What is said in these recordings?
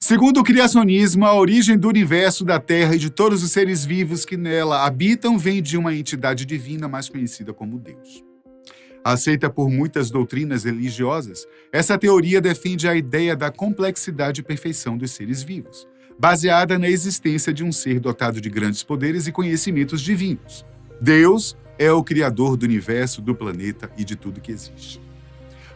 Segundo o criacionismo, a origem do universo, da Terra e de todos os seres vivos que nela habitam vem de uma entidade divina mais conhecida como Deus. Aceita por muitas doutrinas religiosas, essa teoria defende a ideia da complexidade e perfeição dos seres vivos, baseada na existência de um ser dotado de grandes poderes e conhecimentos divinos. Deus é o criador do universo, do planeta e de tudo que existe.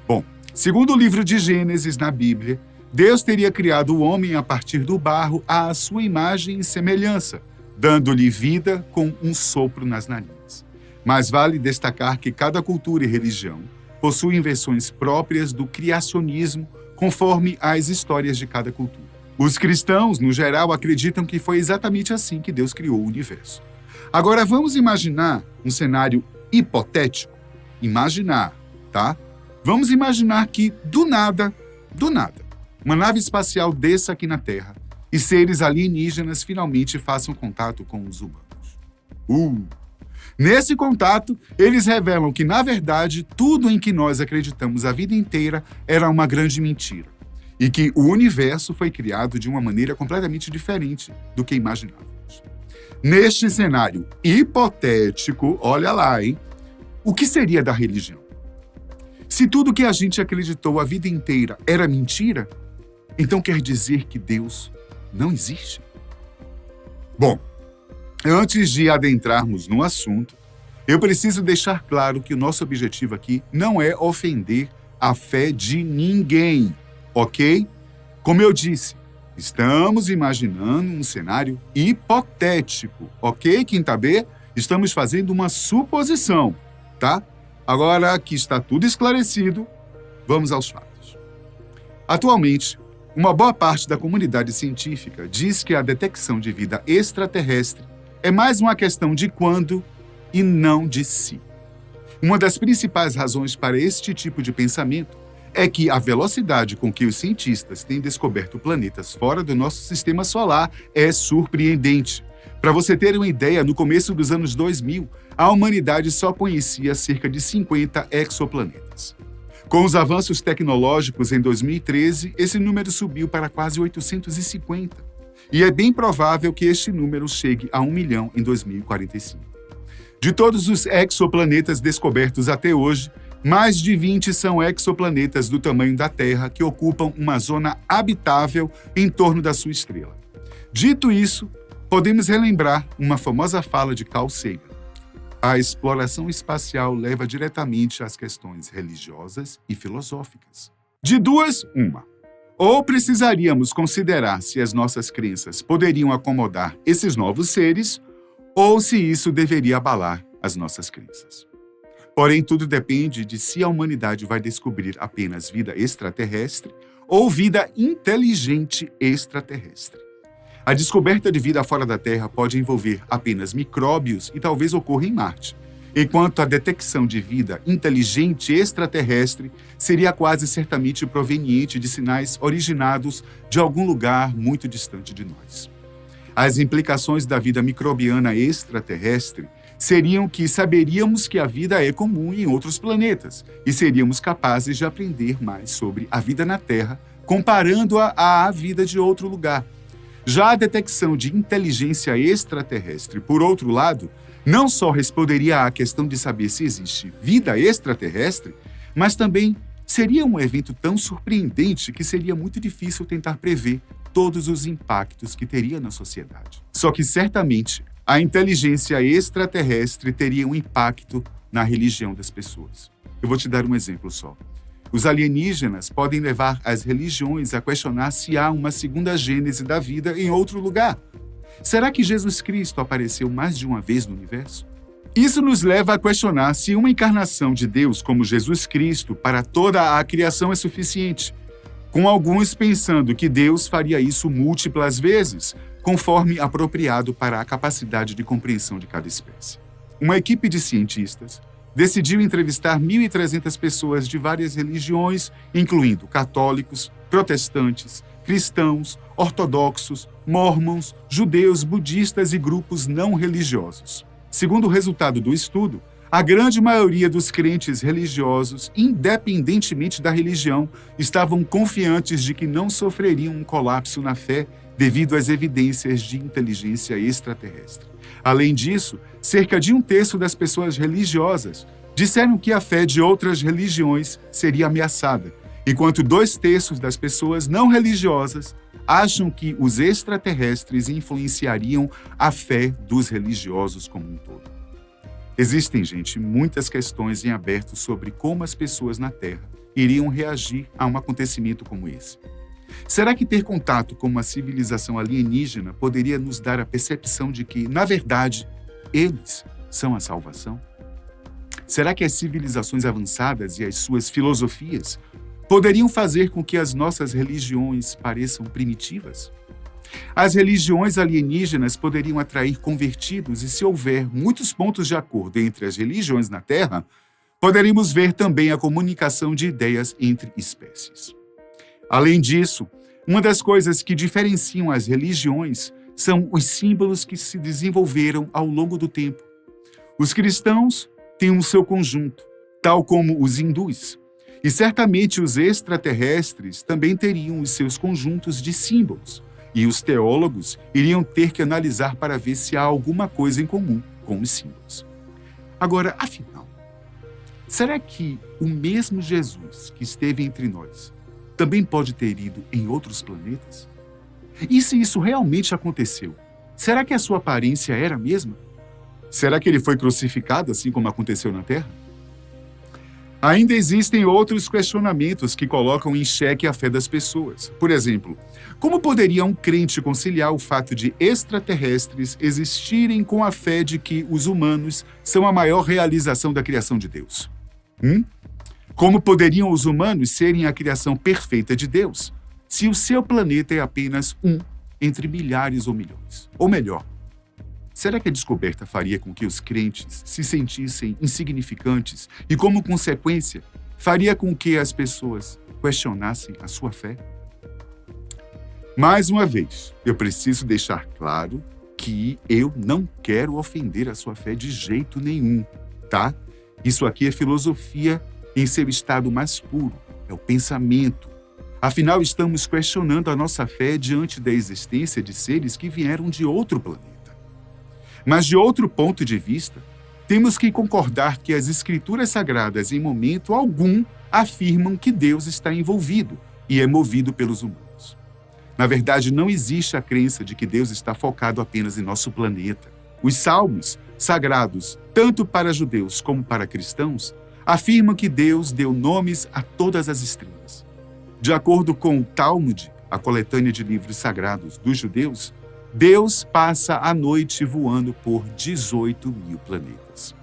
Bom, segundo o livro de Gênesis na Bíblia, Deus teria criado o homem a partir do barro à sua imagem e semelhança, dando-lhe vida com um sopro nas narinas. Mas vale destacar que cada cultura e religião possui versões próprias do criacionismo conforme as histórias de cada cultura. Os cristãos, no geral, acreditam que foi exatamente assim que Deus criou o universo. Agora vamos imaginar um cenário hipotético. Imaginar, tá? Vamos imaginar que, do nada, uma nave espacial desça aqui na Terra e seres alienígenas finalmente façam contato com os humanos. Nesse contato, eles revelam que, na verdade, tudo em que nós acreditamos a vida inteira era uma grande mentira e que o universo foi criado de uma maneira completamente diferente do que imaginávamos. Neste cenário hipotético, olha lá, hein? O que seria da religião? Se tudo que a gente acreditou a vida inteira era mentira, então quer dizer que Deus não existe? Bom, antes de adentrarmos no assunto, eu preciso deixar claro que o nosso objetivo aqui não é ofender a fé de ninguém, ok? Como eu disse, estamos imaginando um cenário hipotético, ok, quinta B? Estamos fazendo uma suposição, tá? Agora que está tudo esclarecido, vamos aos fatos. Atualmente, uma boa parte da comunidade científica diz que a detecção de vida extraterrestre é mais uma questão de quando e não de se. Uma das principais razões para este tipo de pensamento é que a velocidade com que os cientistas têm descoberto planetas fora do nosso sistema solar é surpreendente. Para você ter uma ideia, no começo dos anos 2000, a humanidade só conhecia cerca de 50 exoplanetas. Com os avanços tecnológicos em 2013, esse número subiu para quase 850. E é bem provável que este número chegue a 1 milhão em 2045. De todos os exoplanetas descobertos até hoje, mais de 20 são exoplanetas do tamanho da Terra que ocupam uma zona habitável em torno da sua estrela. Dito isso, podemos relembrar uma famosa fala de Carl Sagan. A exploração espacial leva diretamente às questões religiosas e filosóficas. De duas, uma. Ou precisaríamos considerar se as nossas crenças poderiam acomodar esses novos seres, ou se isso deveria abalar as nossas crenças. Porém, tudo depende de se a humanidade vai descobrir apenas vida extraterrestre ou vida inteligente extraterrestre. A descoberta de vida fora da Terra pode envolver apenas micróbios e talvez ocorra em Marte, enquanto a detecção de vida inteligente extraterrestre seria quase certamente proveniente de sinais originados de algum lugar muito distante de nós. As implicações da vida microbiana extraterrestre seriam que saberíamos que a vida é comum em outros planetas e seríamos capazes de aprender mais sobre a vida na Terra, comparando-a à vida de outro lugar. Já a detecção de inteligência extraterrestre, por outro lado, não só responderia à questão de saber se existe vida extraterrestre, mas também seria um evento tão surpreendente que seria muito difícil tentar prever todos os impactos que teria na sociedade. Só que certamente a inteligência extraterrestre teria um impacto na religião das pessoas. Eu vou te dar um exemplo só. Os alienígenas podem levar as religiões a questionar se há uma segunda gênese da vida em outro lugar. Será que Jesus Cristo apareceu mais de uma vez no universo? Isso nos leva a questionar se uma encarnação de Deus como Jesus Cristo para toda a criação é suficiente, com alguns pensando que Deus faria isso múltiplas vezes, conforme apropriado para a capacidade de compreensão de cada espécie. Uma equipe de cientistas decidiu entrevistar 1.300 pessoas de várias religiões, incluindo católicos, protestantes, cristãos, ortodoxos, mórmons, judeus, budistas e grupos não religiosos. Segundo o resultado do estudo, A grande maioria dos crentes religiosos, independentemente da religião, estavam confiantes de que não sofreriam um colapso na fé devido às evidências de inteligência extraterrestre. Além disso, cerca de um terço das pessoas religiosas disseram que a fé de outras religiões seria ameaçada, enquanto 2/3 das pessoas não religiosas acham que os extraterrestres influenciariam a fé dos religiosos como um todo. Existem, gente, muitas questões em aberto sobre como as pessoas na Terra iriam reagir a um acontecimento como esse. Será que ter contato com uma civilização alienígena poderia nos dar a percepção de que, na verdade, eles são a salvação? Será que as civilizações avançadas e as suas filosofias poderiam fazer com que as nossas religiões pareçam primitivas? As religiões alienígenas poderiam atrair convertidos e, se houver muitos pontos de acordo entre as religiões na Terra, poderíamos ver também a comunicação de ideias entre espécies. Além disso, uma das coisas que diferenciam as religiões são os símbolos que se desenvolveram ao longo do tempo. Os cristãos têm o seu conjunto, tal como os hindus, e certamente os extraterrestres também teriam os seus conjuntos de símbolos. E os teólogos iriam ter que analisar para ver se há alguma coisa em comum com os símbolos. Agora, afinal, será que o mesmo Jesus que esteve entre nós também pode ter ido em outros planetas? E se isso realmente aconteceu, será que a sua aparência era a mesma? Será que ele foi crucificado assim como aconteceu na Terra? Ainda existem outros questionamentos que colocam em xeque a fé das pessoas. Por exemplo, como poderia um crente conciliar o fato de extraterrestres existirem com a fé de que os humanos são a maior realização da criação de Deus? Como poderiam os humanos serem a criação perfeita de Deus, se o seu planeta é apenas um entre milhares ou milhões? Ou melhor, será que a descoberta faria com que os crentes se sentissem insignificantes e, como consequência, faria com que as pessoas questionassem a sua fé? Mais uma vez, eu preciso deixar claro que eu não quero ofender a sua fé de jeito nenhum, tá? Isso aqui é filosofia em seu estado mais puro, é o pensamento. Afinal, estamos questionando a nossa fé diante da existência de seres que vieram de outro planeta. Mas, de outro ponto de vista, temos que concordar que as Escrituras Sagradas, em momento algum, afirmam que Deus está envolvido e é movido pelos humanos. Na verdade, não existe a crença de que Deus está focado apenas em nosso planeta. Os salmos sagrados, tanto para judeus como para cristãos, afirmam que Deus deu nomes a todas as estrelas. De acordo com o Talmud, a coletânea de livros sagrados dos judeus, Deus passa a noite voando por 18.000 planetas.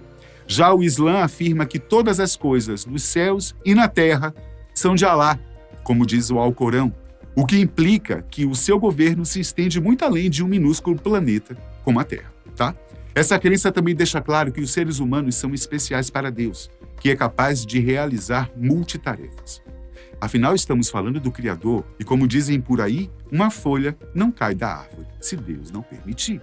Já o Islã afirma que todas as coisas nos céus e na terra são de Alá, como diz o Alcorão, o que implica que o seu governo se estende muito além de um minúsculo planeta como a Terra, tá? Essa crença também deixa claro que os seres humanos são especiais para Deus, que é capaz de realizar multitarefas. Afinal, estamos falando do Criador e, como dizem por aí, uma folha não cai da árvore, se Deus não permitir.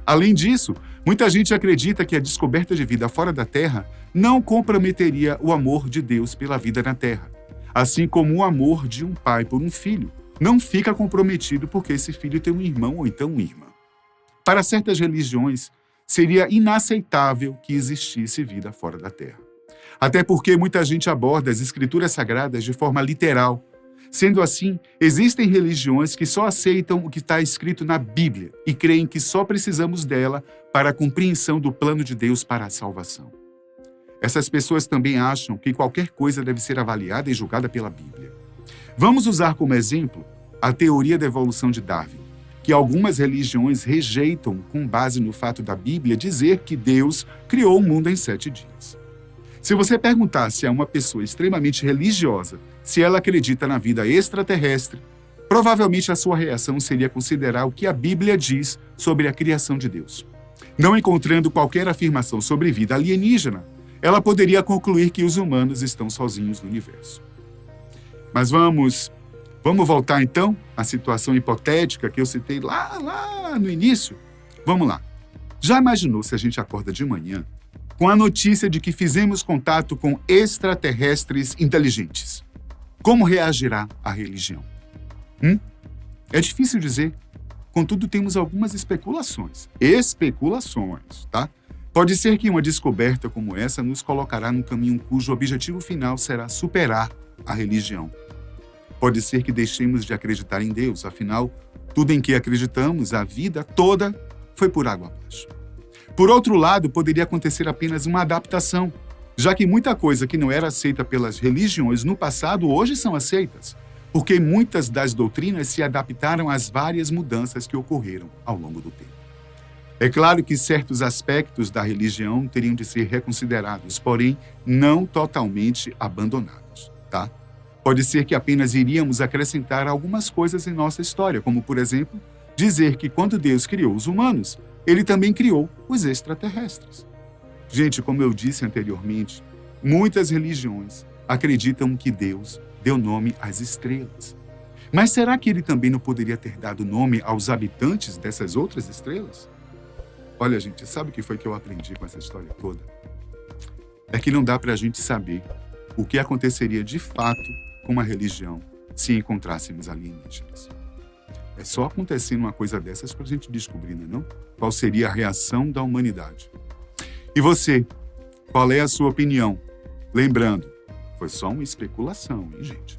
Além disso, muita gente acredita que a descoberta de vida fora da Terra não comprometeria o amor de Deus pela vida na Terra, assim como o amor de um pai por um filho não fica comprometido porque esse filho tem um irmão ou então uma irmã. Para certas religiões, seria inaceitável que existisse vida fora da Terra. Até porque muita gente aborda as Escrituras Sagradas de forma literal. Sendo assim, existem religiões que só aceitam o que está escrito na Bíblia e creem que só precisamos dela para a compreensão do plano de Deus para a salvação. Essas pessoas também acham que qualquer coisa deve ser avaliada e julgada pela Bíblia. Vamos usar como exemplo a teoria da evolução de Darwin, que algumas religiões rejeitam com base no fato da Bíblia dizer que Deus criou o mundo em 7 dias. Se você perguntasse a uma pessoa extremamente religiosa se ela acredita na vida extraterrestre, provavelmente a sua reação seria considerar o que a Bíblia diz sobre a criação de Deus. Não encontrando qualquer afirmação sobre vida alienígena, ela poderia concluir que os humanos estão sozinhos no universo. Mas vamos voltar então à situação hipotética que eu citei lá no início? Vamos lá. Já imaginou se a gente acorda de manhã com a notícia de que fizemos contato com extraterrestres inteligentes? Como reagirá a religião? É difícil dizer. Contudo, temos algumas especulações. Especulações, tá? Pode ser que uma descoberta como essa nos colocará num caminho cujo objetivo final será superar a religião. Pode ser que deixemos de acreditar em Deus, afinal, tudo em que acreditamos, a vida toda, foi por água abaixo. Por outro lado, poderia acontecer apenas uma adaptação, já que muita coisa que não era aceita pelas religiões no passado hoje são aceitas, porque muitas das doutrinas se adaptaram às várias mudanças que ocorreram ao longo do tempo. É claro que certos aspectos da religião teriam de ser reconsiderados, porém não totalmente abandonados, tá? Pode ser que apenas iríamos acrescentar algumas coisas em nossa história, como, por exemplo, dizer que quando Deus criou os humanos, Ele também criou os extraterrestres. Gente, como eu disse anteriormente, muitas religiões acreditam que Deus deu nome às estrelas. Mas será que Ele também não poderia ter dado nome aos habitantes dessas outras estrelas? Olha, gente, sabe o que foi que eu aprendi com essa história toda? É que não dá para a gente saber o que aconteceria de fato com uma religião se encontrássemos alienígenas. É só acontecendo uma coisa dessas para a gente descobrir, não? Qual seria a reação da humanidade. E você, qual é a sua opinião? Lembrando, foi só uma especulação, hein, gente?